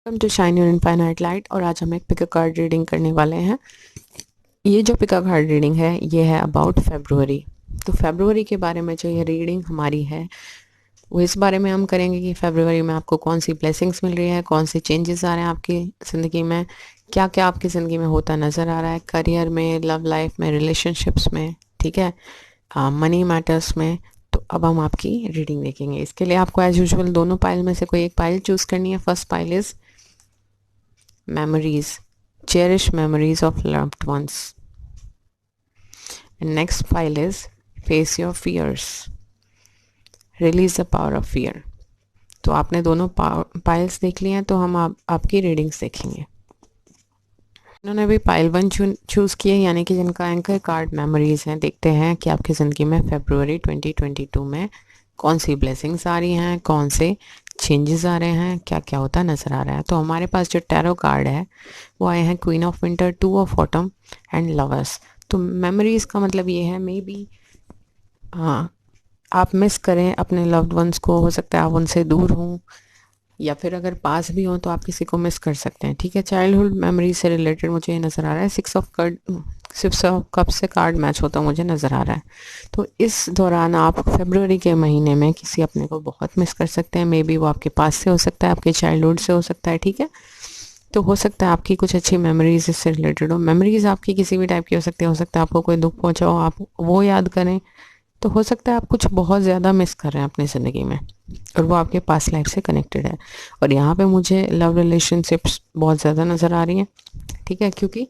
Welcome to shine your infinite light. और आज हम एक पिक कार्ड रीडिंग करने वाले हैं। ये जो पिक कार्ड रीडिंग है ये है अबाउट फेब्रुअरी। तो फेब्रुअरी के बारे में जो ये रीडिंग हमारी है वो इस बारे में हम करेंगे कि फेब्रुअरी में आपको कौन सी ब्लेसिंग्स मिल रही है, कौन से चेंजेस आ रहे हैं आपकी ज़िंदगी में, क्या क्या आपकी ज़िंदगी में होता नज़र आ रहा है, करियर में, लव लाइफ में, रिलेशनशिप्स में, ठीक है, मनी मैटर्स में। तो अब हम आपकी रीडिंग देखेंगे। इसके लिए आपको एज यूजुअल दोनों पाइल में से कोई एक पाइल चूज़ करनी है। First pile is memories, cherish memories of loved ones. And next file is face your fears, release the power of fear. तो आपने दोनों पाइल्स देख लिए हैं, तो हम आपकी रीडिंग्स देखेंगे। इन्होंने भी पाइल 1 चूज़ किए, यानी कि जिनका एंकर कार्ड मेमोरीज हैं। देखते हैं कि आपकी ज़िंदगी में फरवरी 2022 में कौन सी ब्लेसिंग्स आ रही हैं, कौन से चेंजेस आ रहे हैं, क्या क्या होता नज़र आ रहा है। तो हमारे पास जो टैरो कार्ड है वो आए हैं queen of winter, 2 of autumn and lovers. तो मेमोरीज़ का मतलब ये है मे बी हाँ आप मिस करें अपने लव्ड वंस को, हो सकता है आप उनसे दूर हों, या फिर अगर पास भी हो तो आप किसी को मिस कर सकते हैं। ठीक है, चाइल्डहुड मेमोरी से रिलेटेड मुझे ये नज़र आ रहा है। 6 ऑफ कप से कार्ड मैच होता मुझे नज़र आ रहा है। तो इस दौरान आप फरवरी के महीने में किसी अपने को बहुत मिस कर सकते हैं। मे बी वो आपके पास से हो सकता है, आपके चाइल्डहुड से हो सकता है। ठीक है, तो हो सकता है आपकी कुछ अच्छी मेमोरीज इससे रिलेटेड हो। मेमोरीज आपकी किसी भी टाइप की हो सकता है आपको कोई दुख पहुंचा हो, आप वो याद करें। तो हो सकता है आप कुछ बहुत ज़्यादा मिस कर रहे हैं अपनी ज़िंदगी में और वो आपके पास्ट लाइफ से कनेक्टेड है। और यहाँ पे मुझे लव रिलेशनशिप्स बहुत ज़्यादा नज़र आ रही हैं। ठीक है, क्योंकि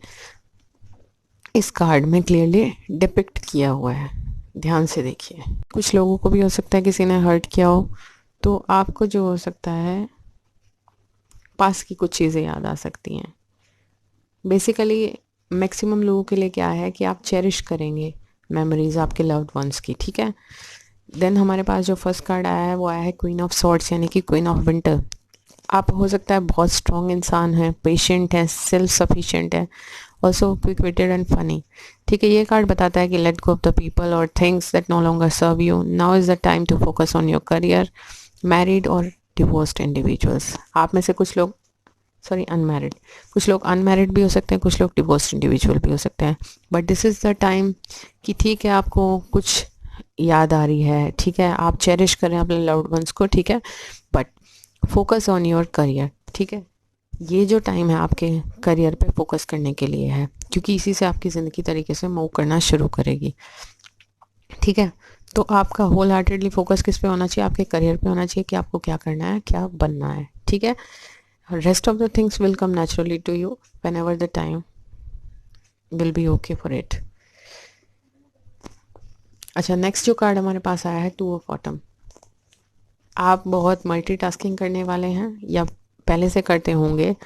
इस कार्ड में क्लियरली डिपिक्ट किया हुआ है, ध्यान से देखिए। कुछ लोगों को भी हो सकता है किसी ने हर्ट किया हो, तो आपको जो हो सकता है पास की कुछ चीज़ें याद आ सकती हैं। बेसिकली मैक्सिमम लोगों के लिए क्या है कि आप चेरिश करेंगे मेमोरीज आपके लव्ड वंस की। ठीक है, देन हमारे पास जो फर्स्ट कार्ड आया है वो आया है क्वीन ऑफ सॉर्ड्स, यानी कि क्वीन ऑफ विंटर। आप हो सकता है बहुत स्ट्रॉन्ग इंसान है, पेशेंट है, सेल्फ सफिशिएंट है, also quick witted and funny. ठीक है, ये कार्ड बताता है कि let go of the people और things that no longer serve you, now is the time to focus on your career. Married और डिवोर्स्ड इंडिविजुअल्स, आप में से कुछ लोग अनमैरिड, कुछ लोग अनमैरिड भी हो सकते हैं, कुछ लोग डिवोर्स्ड इंडिविजुअल भी हो सकते हैं। But this is the time कि ठीक है आपको कुछ याद आ रही है, ठीक है, आप चेरिश करें अपने लव्ड वंस को, ठीक है, but focus on your career. ठीक है, ये जो टाइम है आपके करियर पे फोकस करने के लिए है, क्योंकि इसी से आपकी ज़िंदगी तरीके से मूव करना शुरू करेगी। ठीक है, तो आपका होल हार्टेडली फोकस किस पे होना चाहिए, आपके करियर पे होना चाहिए कि आपको क्या करना है, क्या बनना है। ठीक है, rest of the things will come naturally to you whenever the time will be okay for it. अच्छा, नेक्स्ट जो कार्ड हमारे पास आया है 2 ऑफ ऑटम। आप बहुत मल्टीटास्किंग करने वाले हैं या पहले से करते होंगे,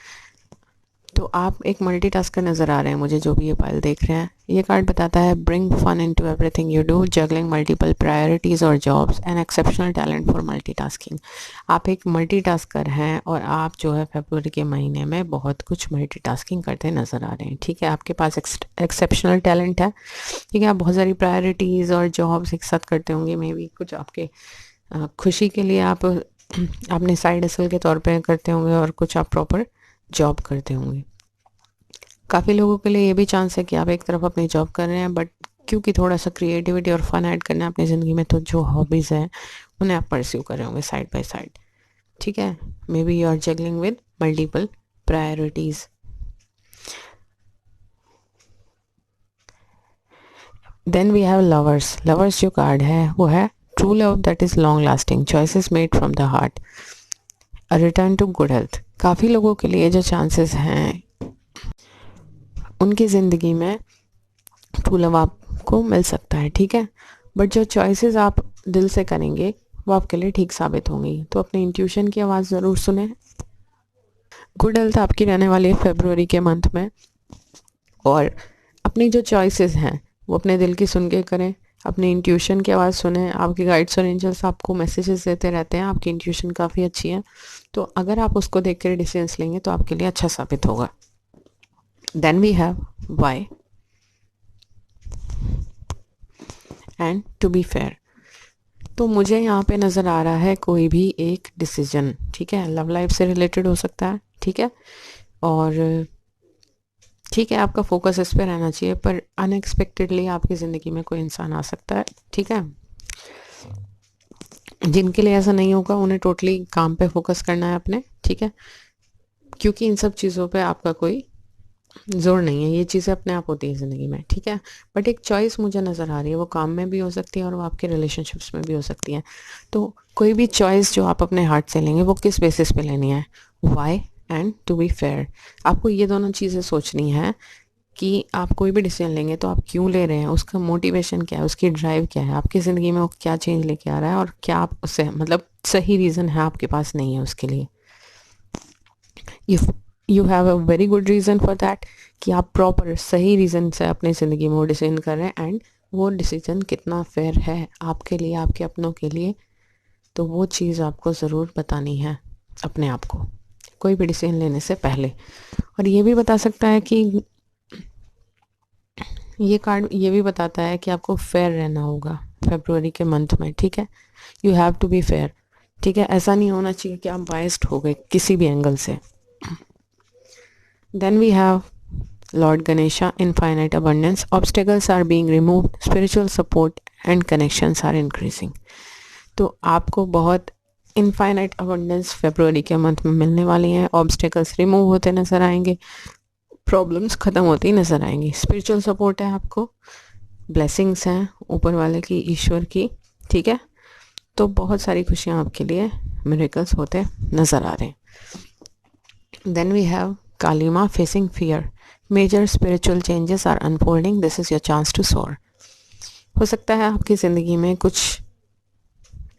तो आप एक मल्टीटास्कर नज़र आ रहे हैं मुझे, जो भी ये पाइल देख रहे हैं। ये कार्ड बताता है bring fun into everything you do, juggling multiple priorities और jobs and exceptional talent for multitasking. आप एक मल्टीटास्कर हैं और आप जो है फरवरी के महीने में बहुत कुछ मल्टीटास्किंग करते नज़र आ रहे हैं। ठीक है, आपके पास एक्सेप्शनल टैलेंट है। ठीक है, आप बहुत सारी प्रायोरिटीज़ और जॉब्स एक साथ करते होंगे। मे बी कुछ आपके खुशी के लिए आप अपने साइड हसल के तौर पे करते होंगे और कुछ आप प्रॉपर जॉब करते होंगे। काफ़ी लोगों के लिए ये भी चांस है कि आप एक तरफ अपनी जॉब कर रहे हैं, बट क्योंकि थोड़ा सा क्रिएटिविटी और फन ऐड करना है अपनी ज़िंदगी में, तो जो हॉबीज़ हैं उन्हें आप परस्यू कर रहे होंगे साइड बाय साइड। ठीक है, may B you are juggling with multiple priorities. Then we have lovers. Lovers जो कार्ड है वो है true love that is long lasting, choices made from the heart, a return to good health. काफ़ी लोगों के लिए जो चांसेस हैं उनकी ज़िंदगी में ट्रू लव आपको मिल सकता है। ठीक है, बट जो चॉइसेस आप दिल से करेंगे वो आपके लिए ठीक साबित होंगी। तो अपने इंट्यूशन की आवाज़ ज़रूर सुने। गुड हेल्थ आपकी रहने वाली है फरवरी के मंथ में, और अपनी जो चॉइसेस हैं वो अपने दिल की सुन के करें, अपनी इंट्यूशन की आवाज़ सुने। आपके गाइड्स और एंजल्स आपको मैसेजेस देते रहते हैं, आपकी इंट्यूशन काफ़ी अच्छी है, तो अगर आप उसको देख कर डिसीजंस लेंगे तो आपके लिए अच्छा साबित होगा। Then we have Y and to be fair. तो मुझे यहाँ पे नज़र आ रहा है कोई भी एक डिसीजन, ठीक है, लव लाइफ से रिलेटेड हो सकता है, ठीक है। और ठीक है, आपका फोकस इस पे रहना चाहिए, पर अनएक्सपेक्टेडली आपकी ज़िंदगी में कोई इंसान आ सकता है, ठीक है। जिनके लिए ऐसा नहीं होगा उन्हें टोटली काम पे फोकस करना है अपने, ठीक है, क्योंकि इन सब चीज़ों पे आपका कोई जोर नहीं है, ये चीज़ें अपने आप होती है ज़िंदगी में, ठीक है। बट एक चॉइस मुझे नज़र आ रही है, वो काम में भी हो सकती है और वो आपके रिलेशनशिप्स में भी हो सकती है। तो कोई भी चॉइस जो आप अपने हार्ट से लेंगे वो किस बेसिस पे लेनी है, Y and to be fair. आपको ये दोनों चीज़ें सोचनी है कि आप कोई भी डिसीजन लेंगे तो आप क्यों ले रहे हैं, उसका मोटिवेशन क्या है, उसकी ड्राइव क्या है, आपकी ज़िंदगी में वो क्या चेंज लेके आ रहा है, और क्या आप उससे मतलब सही रीज़न है आपके पास नहीं है उसके लिए। If you have a very good reason for that, कि आप प्रॉपर सही रीज़न से अपनी ज़िंदगी में वो डिसीजन कर रहे हैं, एंड वो डिसीजन कितना फेयर है आपके लिए, आपके अपनों के लिए, तो वो चीज़ आपको ज़रूर बतानी है अपने आप को कोई भी डिसीजन लेने से पहले। और ये भी बता सकता है कि ये कार्ड ये भी बताता है कि आपको फेयर रहना होगा फरवरी के मंथ में, ठीक है। You have to be fair, ठीक है। ऐसा नहीं होना चाहिए कि आप बायस्ड हो गए किसी भी एंगल से। Then we have Lord Ganesha, infinite abundance, obstacles are being removed, spiritual support and connections are increasing. तो आपको बहुत इनफाइनाइट अबंडेंस फरवरी के मंथ में मिलने वाली हैं, ऑब्स्टेकल्स रिमूव होते नजर आएंगे, प्रॉब्लम्स ख़त्म होती नज़र आएंगी, स्पिरिचुअल सपोर्ट है आपको, ब्लेसिंग्स हैं ऊपर वाले की, ईश्वर की, ठीक है। तो बहुत सारी खुशियाँ आपके लिए, मिरेकल्स होते नज़र आ रहे हैं। Then we have Kalima, facing fear, major spiritual changes are unfolding, this is your chance to soar. हो सकता है आपकी ज़िंदगी में कुछ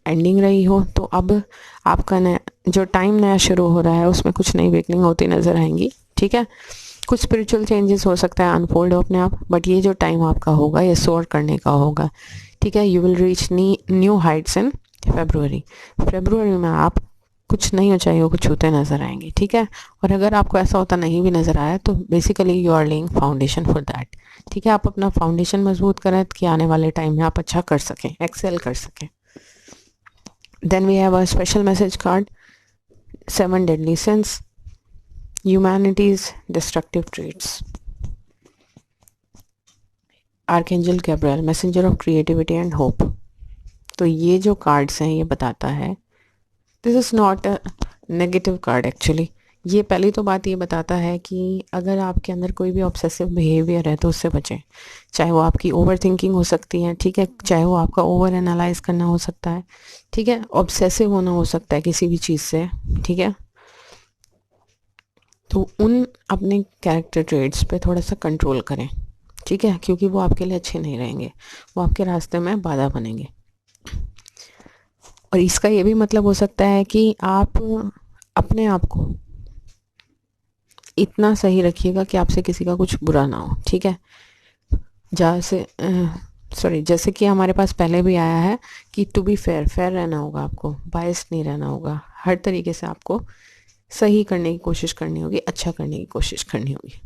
एंडिंग रही हो, तो अब आपका नया जो टाइम नया शुरू हो रहा है उसमें कुछ नई बेकनिंग होती नज़र आएंगी, ठीक है। कुछ स्पिरिचुअल चेंजेस हो सकता है अनफोल्ड हो अपने आप, बट ये जो टाइम आपका होगा ये सोर करने का होगा, ठीक है। You will reach new heights in February में आप कुछ नई ऊंचाइयों को छूते नजर आएंगे, ठीक है। और अगर आपको ऐसा होता नहीं भी नजर आया तो basically you are laying foundation for that, ठीक है। आप अपना फाउंडेशन मजबूत करें कि आने वाले टाइम में आप अच्छा कर सकें, एक्सेल कर सकें। Then we have a special message card, 7 deadly sins, humanity's destructive traits, archangel Gabriel, messenger of creativity and hope. तो ये जो कार्ड्स हैं ये बताता है, this is not a negative card actually. ये पहली तो बात ये बताता है कि अगर आपके अंदर कोई भी ऑब्सेसिव बिहेवियर है तो उससे बचें, चाहे वो आपकी ओवर थिंकिंग हो सकती है, ठीक है, चाहे वो आपका ओवर एनालाइज करना हो सकता है, ठीक है, ऑब्सेसिव होना हो सकता है किसी भी चीज़ से, ठीक है। तो उन अपने कैरेक्टर ट्रेड्स पे थोड़ा सा कंट्रोल करें, ठीक है, क्योंकि वो आपके लिए अच्छे नहीं रहेंगे, वो आपके रास्ते में बाधा बनेंगे। और इसका ये भी मतलब हो सकता है कि आप अपने आप को इतना सही रखिएगा कि आपसे किसी का कुछ बुरा ना हो, ठीक है। जैसे कि हमारे पास पहले भी आया है कि टू बी फेयर, फेयर रहना होगा आपको, बायस्ड नहीं रहना होगा, हर तरीके से आपको सही करने की कोशिश करनी होगी, अच्छा करने की कोशिश करनी होगी।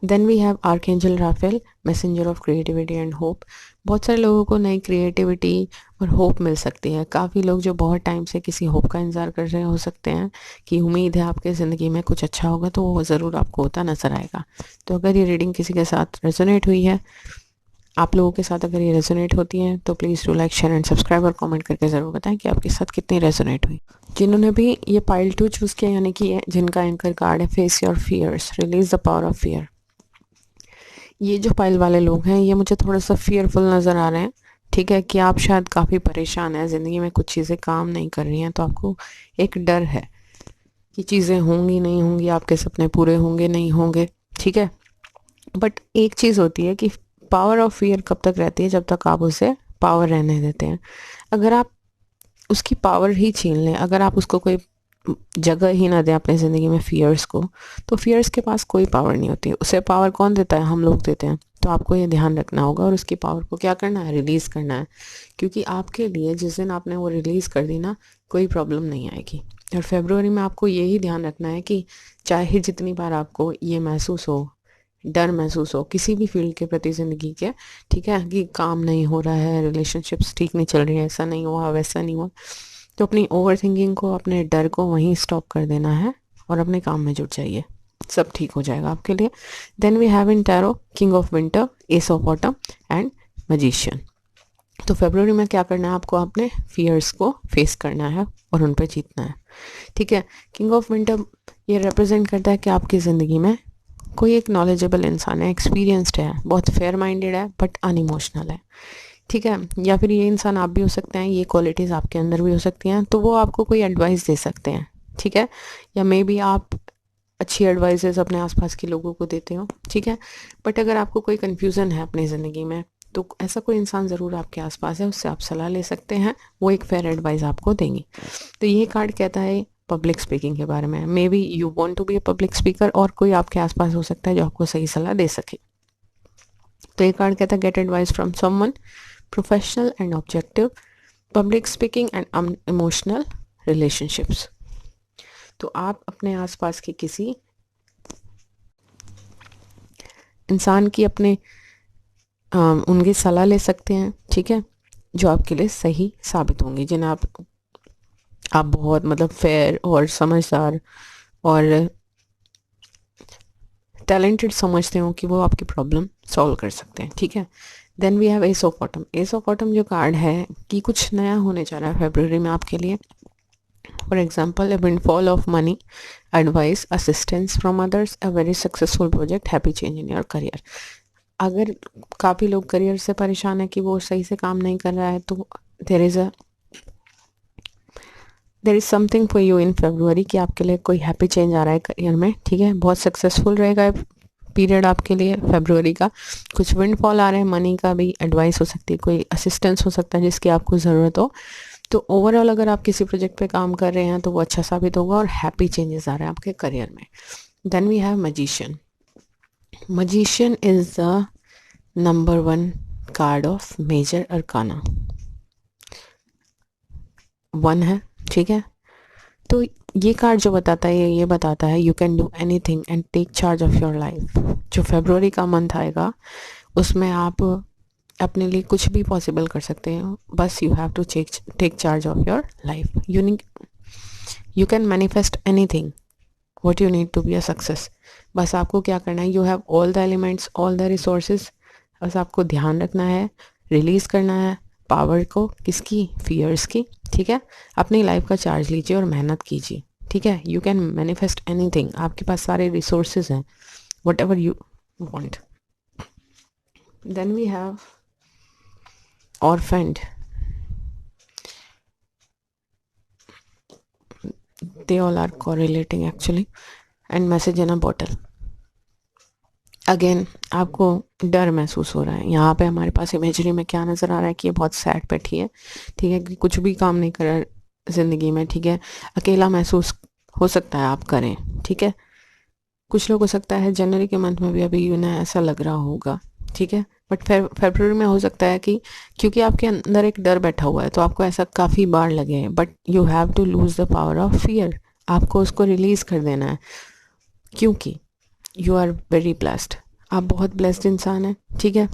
Then we have archangel Raphael, messenger of creativity and hope. बहुत सारे लोगों को नई क्रिएटिविटी और होप मिल सकती है। काफ़ी लोग जो बहुत टाइम से किसी होप का इंतज़ार कर रहे हो सकते हैं कि उम्मीद है आपके ज़िंदगी में कुछ अच्छा होगा, तो वो ज़रूर आपको होता नज़र आएगा। तो अगर ये रीडिंग किसी के साथ रेजोनेट हुई है, आप लोगों के साथ अगर ये रेजोनेट होती है, तो please do like, share and subscribe, और कमेंट करके ज़रूर बताएं कि आपके साथ कितनी रेजोनेट हुई। जिन्होंने भी ये पाइल 2 चूज़ किया, यानी कि जिनका एंकर कार्ड है face your fears, release the power of fear, ये जो पाइल वाले लोग हैं ये मुझे थोड़ा सा फियरफुल नज़र आ रहे हैं, ठीक है, कि आप शायद काफ़ी परेशान हैं, ज़िंदगी में कुछ चीज़ें काम नहीं कर रही हैं, तो आपको एक डर है कि चीज़ें होंगी नहीं होंगी, आपके सपने पूरे होंगे नहीं होंगे, ठीक है। बट एक चीज़ होती है कि पावर ऑफ फियर कब तक रहती है, जब तक आप उसे पावर रहने देते हैं। अगर आप उसकी पावर ही छीन लें, अगर आप उसको कोई जगह ही ना दें अपनी ज़िंदगी में फियर्स को, तो फियर्स के पास कोई पावर नहीं होती। उसे पावर कौन देता है, हम लोग देते हैं। तो आपको ये ध्यान रखना होगा और उसकी पावर को क्या करना है, रिलीज़ करना है, क्योंकि आपके लिए जिस दिन आपने वो रिलीज़ कर दी ना, कोई प्रॉब्लम नहीं आएगी। और फरवरी में आपको यही ध्यान रखना है कि चाहे जितनी बार आपको ये महसूस हो, डर महसूस हो किसी भी फील्ड के प्रति ज़िंदगी के, ठीक है, कि काम नहीं हो रहा है, रिलेशनशिप्स ठीक नहीं चल रही है, ऐसा नहीं हुआ वैसा नहीं हुआ, तो अपनी ओवर थिंकिंग को, अपने डर को वहीं स्टॉप कर देना है और अपने काम में जुट जाइए, सब ठीक हो जाएगा आपके लिए। Then we have in tarot king of winter, ace of autumn and magician. तो फरवरी में क्या करना है आपको, अपने फियर्स को फेस करना है और उन पर जीतना है, ठीक है। किंग ऑफ विंटर ये रिप्रेजेंट करता है कि आपकी ज़िंदगी में कोई एक नॉलेजेबल इंसान है, एक्सपीरियंस्ड है, बहुत फेयर माइंडेड है, बट अनइमोशनल है, ठीक है। या फिर ये इंसान आप भी हो सकते हैं, ये क्वालिटीज़ आपके अंदर भी हो सकती हैं, तो वो आपको कोई एडवाइस दे सकते हैं, ठीक है। या मे बी आप अच्छी एडवाइसेस अपने आसपास के लोगों को देते हो, ठीक है। बट अगर आपको कोई कन्फ्यूज़न है अपनी ज़िंदगी में, तो ऐसा कोई इंसान ज़रूर आपके आसपास है, उससे आप सलाह ले सकते हैं, वो एक फेयर एडवाइस आपको देंगी। तो ये कार्ड कहता है पब्लिक स्पीकिंग के बारे में। May be you want to be a public speaker, और कोई आपके आसपास हो सकता है जो आपको सही सलाह दे सके। तो ये कार्ड कहता है get advice from someone professional and objective, public speaking and emotional relationships. तो आप अपने आसपास के किसी इंसान की अपने उनकी सलाह ले सकते हैं, ठीक है, जो आपके लिए सही साबित होंगी, जिन्हें आप बहुत मतलब फेयर और समझदार और टैलेंटेड समझते हो कि वो आपकी प्रॉब्लम सॉल्व कर सकते हैं, ठीक है। Then we have ace of autumn. Ace of autumn जो कार्ड है कि कुछ नया होने जा रहा है फरवरी में आपके लिए। For example, a windfall of money, advice, assistance from others, a very successful project, happy change in your career. अगर काफ़ी लोग करियर से परेशान है कि वो सही से काम नहीं कर रहा है, तो there is something for you in February कि आपके लिए कोई हैप्पी चेंज आ रहा है करियर में, ठीक है। बहुत सक्सेसफुल रहेगा पीरियड आपके लिए फरवरी का। कुछ विंडफॉल आ रहे हैं, मनी का भी एडवाइस हो सकती है, कोई असिस्टेंस हो सकता है जिसकी आपको ज़रूरत हो। तो ओवरऑल अगर आप किसी प्रोजेक्ट पे काम कर रहे हैं तो वो अच्छा साबित होगा और हैप्पी चेंजेस आ रहे हैं आपके करियर में। Then we have magician. Magician is the number 1 card of major arcana, 1 है, ठीक है। तो ये कार्ड जो बताता है, ये बताता है you can do anything and take charge of your life. जो फरवरी का मंथ आएगा उसमें आप अपने लिए कुछ भी पॉसिबल कर सकते हैं, बस you have to take charge of your life. You can manifest anything what you need to be a success. बस आपको क्या करना है, you have all the elements, all the resources, बस आपको ध्यान रखना है, रिलीज़ करना है पावर को, किसकी, फियर्स की, ठीक है। अपनी लाइफ का चार्ज लीजिए और मेहनत कीजिए, ठीक है। यू कैन मैनिफेस्ट एनीथिंग, आपके पास सारे रिसोर्सेज हैं, whatever you want. Then we have orphaned. they all are correlating actually, and message in a bottle। Again आपको डर महसूस हो रहा है, यहाँ पे हमारे पास इमेजरी में क्या नज़र आ रहा है कि ये बहुत सैड बैठी है, ठीक है, कि कुछ भी काम नहीं कर रहा ज़िंदगी में, ठीक है। अकेला महसूस हो सकता है आप करें, ठीक है। कुछ लोग हो सकता है जनवरी के मंथ में भी अभी उन्हें ऐसा लग रहा होगा, ठीक है। बट फरवरी में हो सकता है कि क्योंकि आपके अंदर एक डर बैठा हुआ है तो आपको ऐसा काफ़ी बार लगे, but you have to lose the power of fear. आपको उसको रिलीज़ कर देना है, क्योंकि यू आर वेरी ब्लेस्ड, आप बहुत ब्लेस्ड इंसान हैं, ठीक है।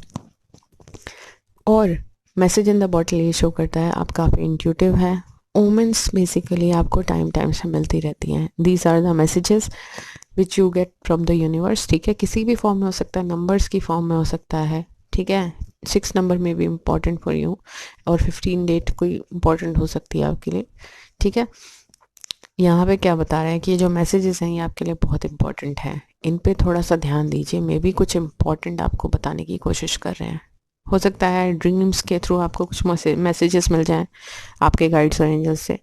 और मैसेज इन द बॉटल ये शो करता है आप काफ़ी इंट्यूटिव हैं। ओमेंस बेसिकली आपको टाइम टाइम से मिलती रहती हैं। These are the messages which you get from the universe, ठीक है। किसी भी फॉर्म में हो सकता है, नंबर्स की फॉर्म में हो सकता है, ठीक है। 6 नंबर में भी इम्पॉर्टेंट फॉर यू, और 15 डेट कोई इम्पॉर्टेंट हो सकती है आपके लिए, ठीक है। यहाँ पे क्या बता रहे हैं कि ये जो मैसेजेस हैं ये आपके लिए बहुत इंपॉर्टेंट हैं, इन पे थोड़ा सा ध्यान दीजिए। मे बी कुछ इम्पॉर्टेंट आपको बताने की कोशिश कर रहे हैं। हो सकता है ड्रीम्स के थ्रू आपको कुछ मैसेजेस मिल जाएं आपके गाइड्स और एंजल्स से।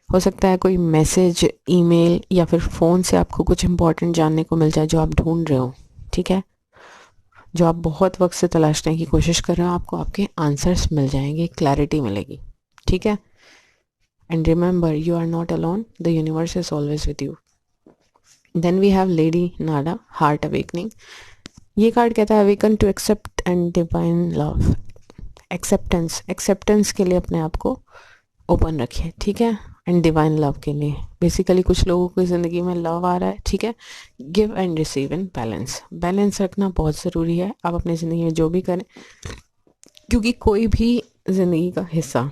हो सकता है कोई मैसेज, ईमेल या फिर फ़ोन से आपको कुछ इम्पॉर्टेंट जानने को मिल जाए जो आप ढूंढ रहे हो, ठीक है। जो आप बहुत वक्त से तलाशने की कोशिश कर रहे हो, आपको आपके आंसर्स मिल जाएंगे, क्लैरिटी मिलेगी, ठीक है। And remember, you are not alone. The universe is always with you. Then we have Lady Nada, Heart Awakening. ये कार्ड कहता है awaken to accept and divine love. Acceptance के लिए अपने आप को ओपन रखिए, ठीक है, एंड डिवाइन लव के लिए। बेसिकली कुछ लोगों की ज़िंदगी में लव आ रहा है, ठीक है। Give and receive in balance रखना बहुत ज़रूरी है आप अपनी ज़िंदगी में जो भी करें, क्योंकि कोई भी ज़िंदगी का हिस्सा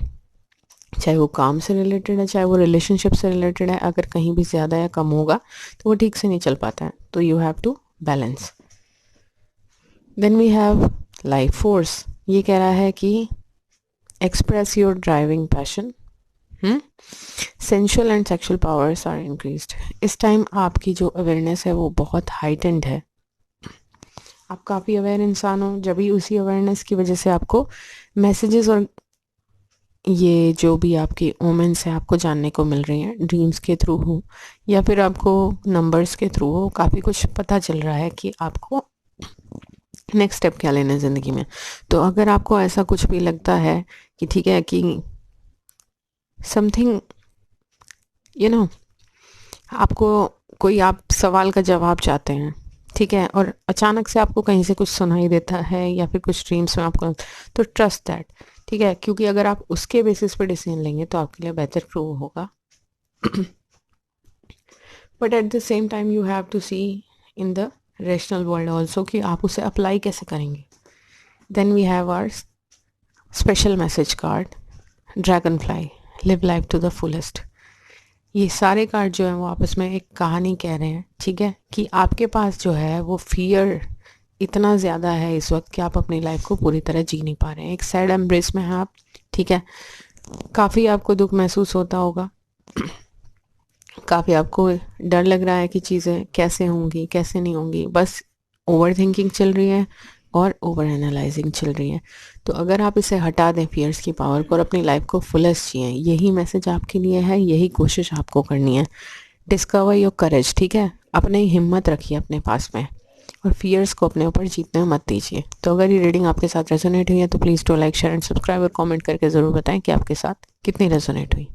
चाहे वो काम से रिलेटेड है, चाहे वो रिलेशनशिप से रिलेटेड है, अगर कहीं भी ज़्यादा या कम होगा तो वो ठीक से नहीं चल पाता है, तो you have to balance. Then we have life force. ये कह रहा है कि express your driving passion, sensual and sexual powers are increased. इस टाइम आपकी जो अवेयरनेस है वो बहुत हाइटेंड है, आप काफ़ी अवेयर इंसान हो, जब भी उसी अवेयरनेस की वजह से आपको मैसेजेस और ये जो भी आपकी ओमेंस है आपको जानने को मिल रही हैं, ड्रीम्स के थ्रू हो या फिर आपको नंबर्स के थ्रू हो, काफ़ी कुछ पता चल रहा है कि आपको नेक्स्ट स्टेप क्या लेना है ज़िंदगी में। तो अगर आपको ऐसा कुछ भी लगता है कि ठीक है कि समथिंग यू नो आपको कोई आप सवाल का जवाब चाहते हैं, ठीक है, और अचानक से आपको कहीं से कुछ सुनाई देता है या फिर कुछ ड्रीम्स में आपको, तो ट्रस्ट दैट, ठीक है, क्योंकि अगर आप उसके बेसिस पे डिसीजन लेंगे तो आपके लिए बेटर प्रूव होगा। But at the same time you have to see in the rational world also कि आप उसे अप्लाई कैसे करेंगे। Then we have our special message card, dragonfly, live life to the fullest. ये सारे card जो हैं वो आपस में एक कहानी कह रहे हैं, ठीक है, कि आपके पास जो है वो फियर इतना ज़्यादा है इस वक्त कि आप अपनी लाइफ को पूरी तरह जी नहीं पा रहे हैं, एक सैड एम्ब्रेस में हैं आप, ठीक है, काफ़ी आपको दुख महसूस होता होगा, काफ़ी आपको डर लग रहा है कि चीज़ें कैसे होंगी कैसे नहीं होंगी, बस ओवर थिंकिंग चल रही है और ओवर एनालाइजिंग चल रही है। तो अगर आप इसे हटा दें फियर्स की पावर को और अपनी लाइफ को फुलेस्ट जिएं, यही मैसेज आपके लिए है, यही कोशिश आपको करनी है। डिस्कवर योर करेज, ठीक है, अपनी हिम्मत रखिए अपने पास में और फियर्स को अपने ऊपर जीतने मत दीजिए। तो अगर ये रीडिंग आपके साथ रेजोनेट हुई है तो please to like share and subscribe और कमेंट करके ज़रूर बताएं कि आपके साथ कितनी रेजोनेट हुई।